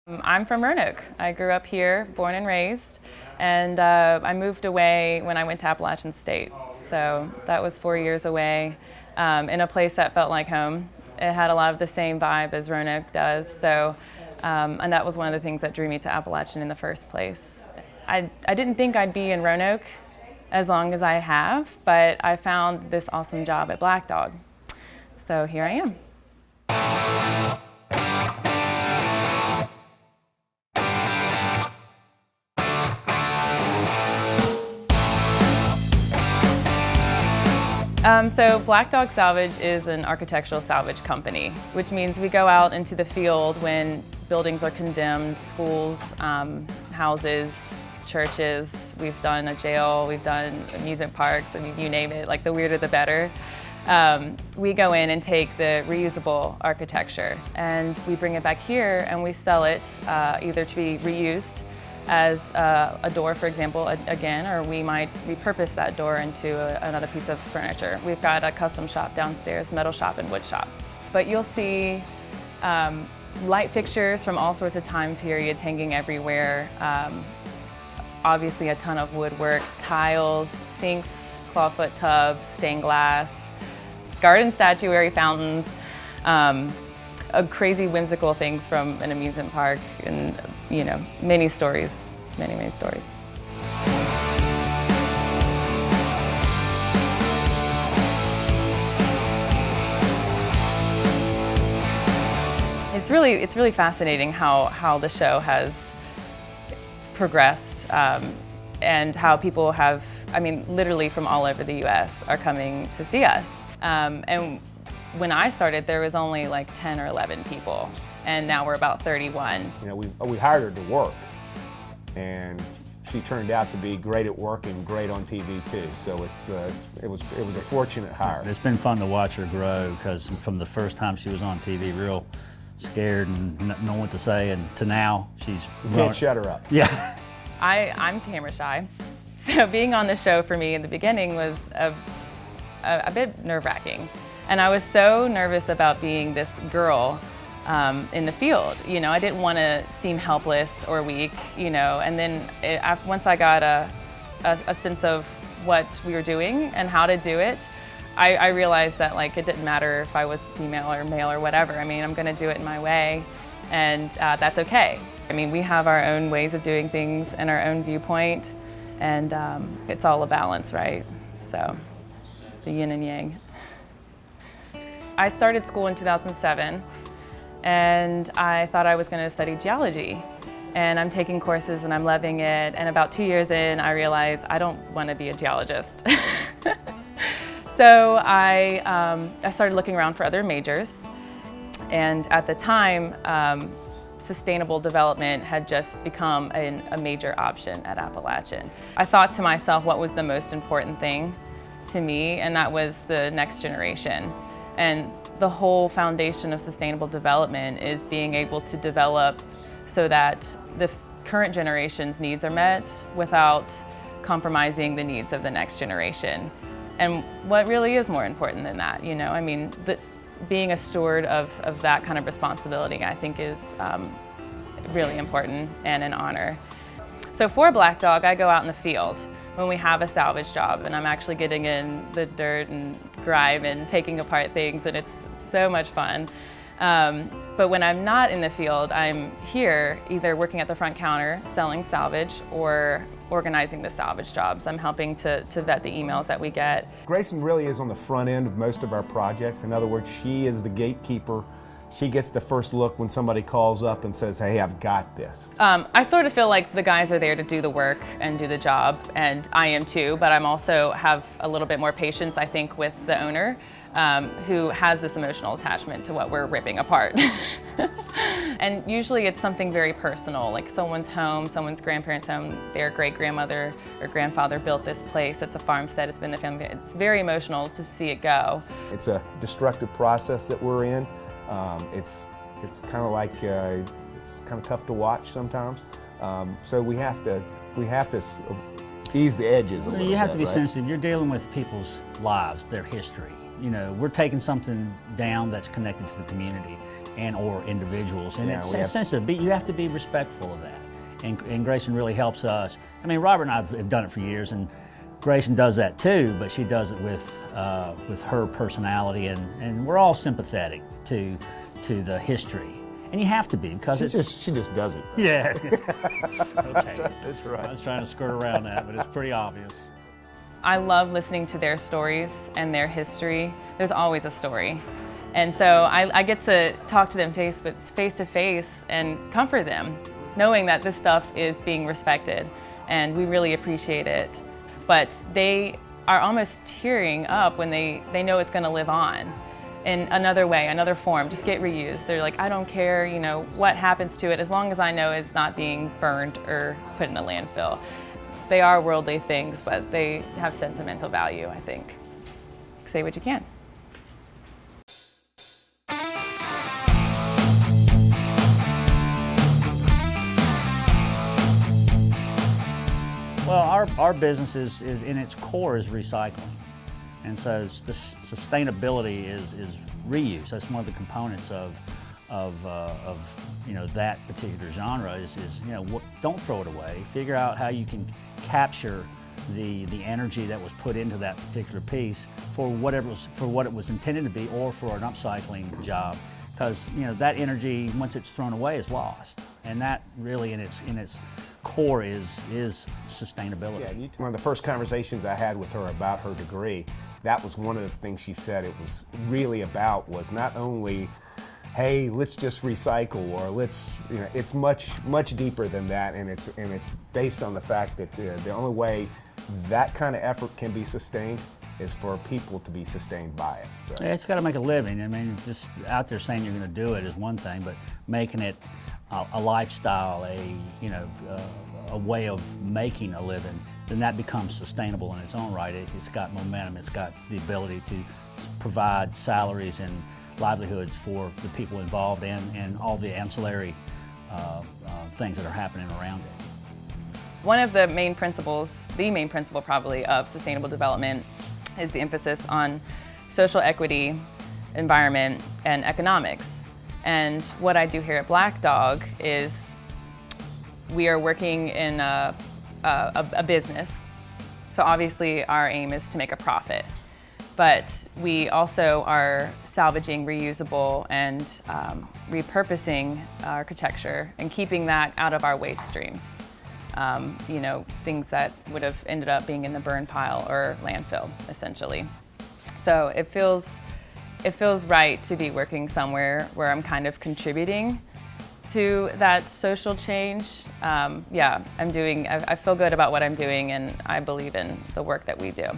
I'm from Roanoke. I grew up here, born and raised, and I moved away when I went to Appalachian State. So that was 4 years away in a place that felt like home. It had a lot of the same vibe as Roanoke does, so, and that was one of the things that drew me to Appalachian in the first place. I didn't think I'd be in Roanoke as long as I have, but I found this awesome job at Black Dog. So here I am. So Black Dog Salvage is an architectural salvage company, which means we go out into the field when buildings are condemned, schools, houses, churches. We've done a jail, we've done amusement parks, I mean, you name it, like the weirder the better. We go in and take the reusable architecture and we bring it back here and we sell it either to be reused as a door, for example, again, or we might repurpose that door into another piece of furniture. We've got a custom shop downstairs, metal shop and wood shop. But you'll see light fixtures from all sorts of time periods hanging everywhere. Obviously a ton of woodwork, tiles, sinks, clawfoot tubs, stained glass, garden statuary, fountains, crazy whimsical things from an amusement park, and you know, many stories, many stories. It's really fascinating how the show has progressed and how people have, I mean, literally from all over the U.S. are coming to see us. And when I started, there was only like 10 or 11 people, and now we're about 31. You know, we hired her to work, and she turned out to be great at work and great on TV too. So it was a fortunate hire. It's been fun to watch her grow, because from the first time she was on TV, real scared and not know what to say, and to now she's Can't shut her up. Yeah. I'm camera shy, so being on the show for me in the beginning was a bit nerve-wracking. And I was so nervous about being this girl in the field. You know, I didn't want to seem helpless or weak, you know, and then once I got a sense of what we were doing and how to do it, I realized that like it didn't matter if I was female or male or whatever. I mean, I'm going to do it in my way, and that's okay. I mean, we have our own ways of doing things and our own viewpoint, and it's all a balance, right? So, the yin and yang. I started school in 2007, and I thought I was going to study geology. And I'm taking courses and I'm loving it, and about 2 years in, I realized I don't want to be a geologist. So I started looking around for other majors, and at the time, sustainable development had just become a major option at Appalachian. I thought to myself, what was the most important thing to me, and that was the next generation. And the whole foundation of sustainable development is being able to develop so that the current generation's needs are met without compromising the needs of the next generation. And what really is more important than that, you know? I mean, being a steward of that kind of responsibility, I think, is really important and an honor. So for Black Dog, I go out in the field when we have a salvage job, and I'm actually getting in the dirt and grime and taking apart things, and it's so much fun. But when I'm not in the field, I'm here either working at the front counter, selling salvage, or organizing the salvage jobs. I'm helping to vet the emails that we get. Grayson really is on the front end of most of our projects. In other words, she is the gatekeeper. She gets the first look when somebody calls up and says, hey, I've got this. I sort of feel like the guys are there to do the work and do the job, and I am too, but I'm also have a little bit more patience, I think, with the owner, who has this emotional attachment to what we're ripping apart. And usually it's something very personal, like someone's home, someone's grandparents' home, their great-grandmother or grandfather built this place. It's a farmstead, it's been the family. It's very emotional to see it go. It's a destructive process that we're in. It's kind of like, it's kind of tough to watch sometimes. So we have to ease the edges a little bit. You have to be right? sensitive. You're dealing with people's lives, their history. You know, we're taking something down that's connected to the community. and or individuals. And Yeah, it's we have- sensitive. You have to be respectful of that. And Grayson really helps us. I mean, Robert and I have done it for years, and Grayson does that too, but she does it with her personality, and we're all sympathetic to the history. And you have to be, because She just does it. yeah. Okay. That's right. I was trying to skirt around that, but it's pretty obvious. I love listening to their stories and their history. There's always a story. And so I get to talk to them face to face and comfort them, knowing that this stuff is being respected and we really appreciate it. But they are almost tearing up when they know it's gonna live on in another way, another form, just get reused. They're like, I don't care, you know, what happens to it, as long as I know it's not being burned or put in a landfill. They are worldly things, but they have sentimental value, I think. Say what you can. Well, our business is in its core is recycling. And so the sustainability is reuse. That's one of the components of you know, that particular genre is you know, don't throw it away. Figure out how you can capture the energy that was put into that particular piece for what it was intended to be, or for an upcycling job. Because you know, that energy, once it's thrown away, is lost. And that really in its core is sustainability. Yeah, one of the first conversations I had with her about her degree, that was one of the things she said it was really about, was not only, hey, let's just recycle, or let's, you know, it's much deeper than that, and it's based on the fact that the only way that kind of effort can be sustained is for people to be sustained by it. So. Yeah, it's got to make a living. I mean, just out there saying you're going to do it is one thing, but making it a lifestyle, a way of making a living, then that becomes sustainable in its own right. It's got momentum. It's got the ability to provide salaries and livelihoods for the people involved, and all the ancillary things that are happening around it. One of the main principles, the main principle probably, of sustainable development is the emphasis on social equity, environment, and economics. And what I do here at Black Dog is we are working in a business. So obviously our aim is to make a profit. But we also are salvaging reusable and repurposing architecture and keeping that out of our waste streams. You know, things that would have ended up being in the burn pile or landfill, essentially. So it feels right to be working somewhere where I'm kind of contributing to that social change. Yeah, I feel good about what I'm doing, and I believe in the work that we do.